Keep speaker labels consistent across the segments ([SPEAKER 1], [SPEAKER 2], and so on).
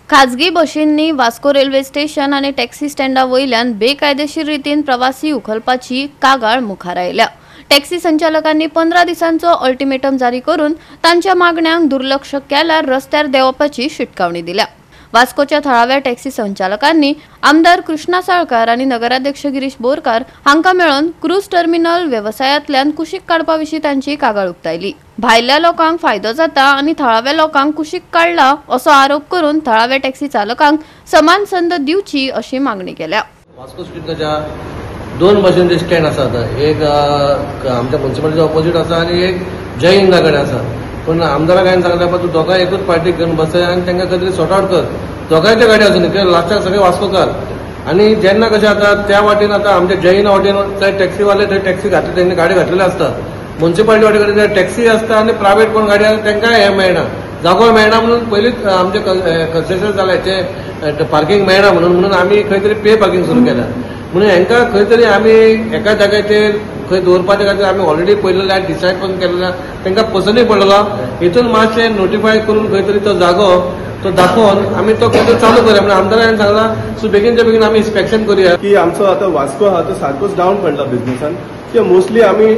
[SPEAKER 1] खाजगी बशींनी Vasco railway station आणि taxi स्टँडा वयल्यान बेकायदेशीर रीतीन प्रवासी उखलपाची कागाळ मुखार आयल्या। टॅक्सी संचालकांनी 15 दिसांचो अल्टिमेटम जारी करून तांच्या मागण्यांक दुर्लक्ष केल्यार रस्त्यार देंवपाची शिटकावणी दिल्या। वास्कोच्या थळाव्या टॅक्सी संचालकांनी आमदार कृष्णा साळकार आणि नगराध्यक्ष गिरीश बोरकार हांका मेळून क्रूज टर्मिनल व्यवसायातल्यान कुशीक काडपाविशीं तांची कागाळ उक्तायली। भायल्या लोकांक फायदो जाता आणि थळाव्या लोकांक कुशीक काडला असो आरोप करून थळाव्या टॅक्सी चालकांक समान संद दिवची अशी मागणी केल्या।
[SPEAKER 2] वास्को स्ट्रीटच्या दोन बसींचे स्टँड आसात, एक आमच्या म्युनिसिपालिटी ऑपोजिट आसा आणि एक जय हिंदा कडेन आसा। पण आमदाराक हांवें सांगलें पण तूं दोगांय एकूच पार्टी घेवन बसय आनी तांकां खंय तरी सॉर्ट आउट कर। दोगांयच्या गाडी आसूं न्ही, कित्याक लास्टाक सगळे वास्कोकार आणि जेन्ना कशें जाता त्या वाटेन आतां आमच्या जय हिंद वाटेन थंय टॅक्सीवाले थंय टॅक्सी घातले, तेंनी गाडी घातलेली आसता। म्युनिसिपालिटी वाटे कडेन टॅक्सी आसता आणि प्रायव्हेट कोण गाडी आसा तांकां हें मेळना, जागो मेळना म्हणून पयलींच आमचे कन्सेशन जाल्याचे पार्किंग मेळना म्हणून आमी खंय तरी पे पार्किंग सुरू केल्या। म्हणून हांकां खंय तरी आमी एका जाग्याचेर खंय दवरपाच्या खातीर आमी ऑलरेडी पयलें डिसायड करून केलेला, तांकां पसंतूय पडलेलो। हितून मातशें नोटिफाय करून खंय तरी तो जागो तो दाखोवन आमी तो खंय तरी चालू करूया म्हणून आमदारान सांगला सो बेगीनच्या बेगीन आमी इन्स्पेक्शन करूया।
[SPEAKER 3] की आमचो आतां वास्को आहा तो सारकोच डावन पडला बिझनेसान, की मोस्टली आमी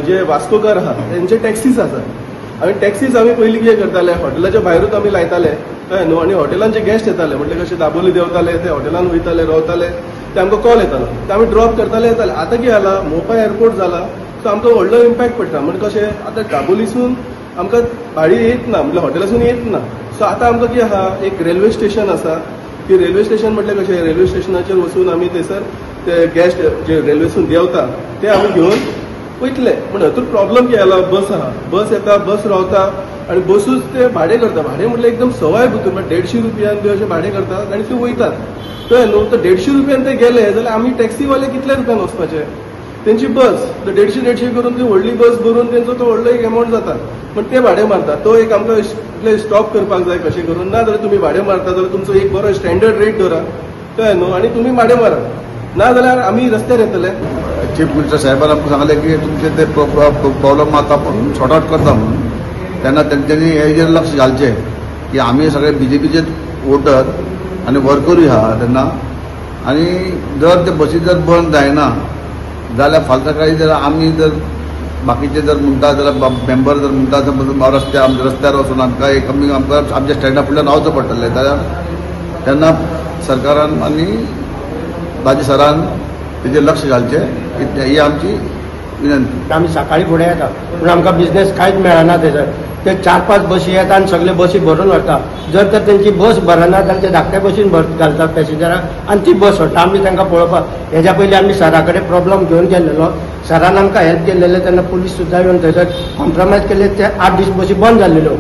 [SPEAKER 3] जे वास्कोकार आहा तेंचे टॅक्सीज आसात आणि टॅक्सीज आमी पयलीं कितें करताले, हॉटेलाच्या भायरूच आमी लायताले कळ्ळें न्हू, आणि हॉटेलांचे गेस्ट येताले म्हणजे कशे दाबोली देंवताले, ते हॉटेलान वयताले रावताले, ते आमकां कॉल येतालो, ते आमी ड्रॉप करताले येताले। आतां कितें जाला, मोपा एअरपोर्ट जाला सो आमकां व्हडलो इम्पॅक्ट पडटा। म्हणजे कशें आतां दाबोलीसून आमकां भाडी येत ना, म्हणजे हॉटेलासून येत ना। सो आतां आमकां कितें आहा, एक रेल्वे स्टेशन आसा, की रेल्वे स्टेशन म्हटल्यार कशें रेल्वे स्टेशनाचेर वचून आमी थंयसर ते गेस्ट जे रेल्वेसून देंवता ते आमी घेवन वयतले। पूण हातूंत प्रॉब्लम कितें जाला, बस आहा, बस येता, बस रावता आणि बसूच ते भाडे करता। भाडे म्हटल्यार एकदम सवाय भितर, म्हणजे 150 रुपयान ते अशें भाडे करतात आणि ते वयतात कळ्ळें न्हू। तर 150 रुपयान ते गेले जाल्यार आमी टॅक्सीवाले कितल्या रुपयान वचपाचे, तेंची बस 150 करून ती व्हडली बस भरून तेंचो तो व्हडलो एक अमावंट जाता, पण ते भाडे मारतात। तो एक आमकां स्टॉप करपाक जाय कशें करून, ना जाल्यार तुमी भाडे मारता जाल्यार तुमचो एक बरो स्टँडर्ड रेट धरा कळ्ळें न्हू, आणि तुमी भाडे मारा, ना जाल्यार आमी रस्त्यार येतले।
[SPEAKER 4] चीफ मिनिस्टर साहेबान आमकां सांगलें की तुमचे ते प्रॉब्लम आतां आपण सॉर्ट आउट करता म्हणून। तेन्ना तेंच्यांनी हेजेर लक्ष घालचें की आमी सगळे बीजेपीचे वोटर आनी वर्करूय आहा तेन्ना, आनी जर ते बसी जर बंद जायना जाल्यार फाल्यां काळी जर आमी जर बाकीचे जर म्हणटा जाल्यार मेंबर जर म्हणटा जाल्यार रस्त्यार वचून आमकां एक आमकां आमच्या स्टँडा फुडल्यान रावचें पडटलें, जाल्यार तेन्ना सरकारान आनी बाजी सरान तेजेर लक्ष घालचें ही आमची विनंती।
[SPEAKER 5] आमी सकाळी फुडें येता पूण आमकां बिझनेस कांयच मेळना थंयसर। ते 4-5 बसी येता आनी सगळे बसी भरून व्हरता। जर तर तेंची बस भरना जाल्यार ते धाकट्या बसीन घालतात पॅसेंजराक आणि ती बस व्हरता। आमी तांकां पळोवपाक हेज्या पयलीं आमी सरा कडेन प्रॉब्लम घेवन गेल्लेलो, सरान आमकां हेल्प केल्लेले, तेन्ना पुलीस सुद्दां येवन थंयसर कॉम्प्रमायज केले। ते 8 दीस बसी बंद जाल्लेल्यो,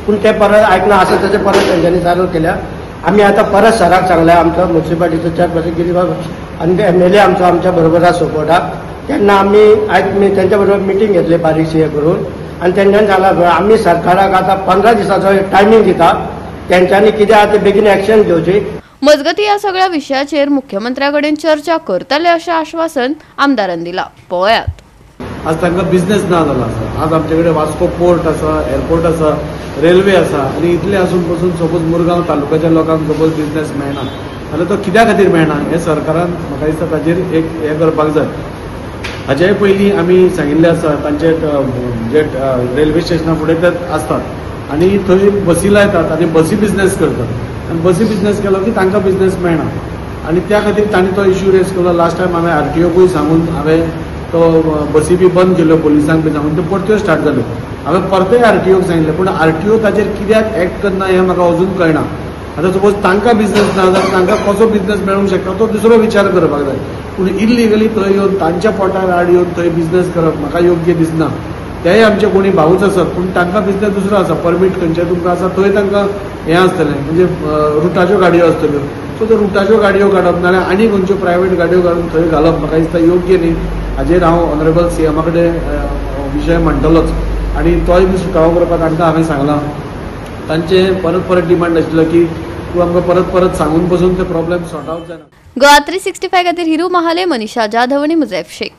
[SPEAKER 5] पूण ते परत आयकना आसा तशें परत तेंच्यांनी चालू केल्या। आमी आतां परत सराक सांगल्या, आमचो म्युनिसिपालिटीचो चेअरपर्सन गिरीबाब आनी MLA आमचो आमच्या बरोबर आसा सपोर्टाक, तेन्ना आमी आयज तेंच्या बरोबर मिटींग घेतली बारीकशी हें करून, आनी तेंच्यांनी सांगलां आमी सरकाराक आतां 15 दिसाचो टायमींग दिता, तेंच्यांनी कितें आहा तें बेगीन एक्शन घेवची।
[SPEAKER 1] मजगती या सगळ्या विशयाचेर मुख्यमंत्र्याकडेन चर्चा करतले अशें आश्वासन आमदारान दिलां। पळयात,
[SPEAKER 6] आज तांकां बिझनेस ना जाला आसा। आज आमचे कडेन वास्को पोर्ट आसा, एअरपोर्ट आसा, रेल्वे आसा, आणि इतले आसून पासून सपोज मुरगांव तालुक्याच्या लोकांक सपोज बिझनेस मेळना जाल्यार तो कित्या खातीर मेळना हें सरकारान म्हाका दिसता ताचेर एक हें करपाक जाय। हाचे पयलीं आमी सांगिल्लें आसा तांचे जे रेल्वे स्टेशना फुडें ते आसतात आनी थंय बसी लायतात आनी बसी बिझनेस करतात, आनी बसी बिझनेस केलो की तांकां बिझनेस मेळना, आनी त्या खातीर तांणी तो इश्यू रेज केलो। लास्ट टायम हांवें RTOकूय सांगून हांवें तो बसी बी बंद केल्यो, पुलिसांक बी सांगून त्यो परत्यो स्टार्ट जाल्यो। हांवें परतय RTOक सांगिल्लें, पूण RTO ताचेर कित्याक एक्ट करना हें म्हाका अजून कळना। आतां सपोज तांकां बिझनेस ना जाल्यार तांकां कसो बिझनेस मेळूंक शकता तो दुसरो विचार करपाक जाय, पूण इल्लिगली थंय येवन तांच्या पोटार आड येवन थंय बिझनेस करप म्हाका योग्य दिसना। तेय आमचे कोणी भाऊच आसात, पूण तांकां बिझनेस दुसरो आसा, परमीट खंयचे तुमकां आसा थंय तांकां हें आसतलें, म्हणजे रुटाच्यो गाडयो आसतल्यो। सो त्यो रुटाच्यो गाडयो काडप नाल्यार आनी खंयच्यो प्रायवेट गाडयो काडून थंय घालप म्हाका दिसता योग्य न्ही। हाजेर हांव ऑनरेबल CM कडेन विशय म्हणटलोच, आनी तोय बी सुटावो करपाक तांकां हांवें सांगलां। तांचे परत डिमांड आशिल्लो की तूं आमकां परत सांगून बसून ते प्रॉब्लेम सॉर्ट आउट जायना।
[SPEAKER 1] गोवा 365 खातीर हिरू महाले, मनीषा जाधव आणि मुजैफ शेख।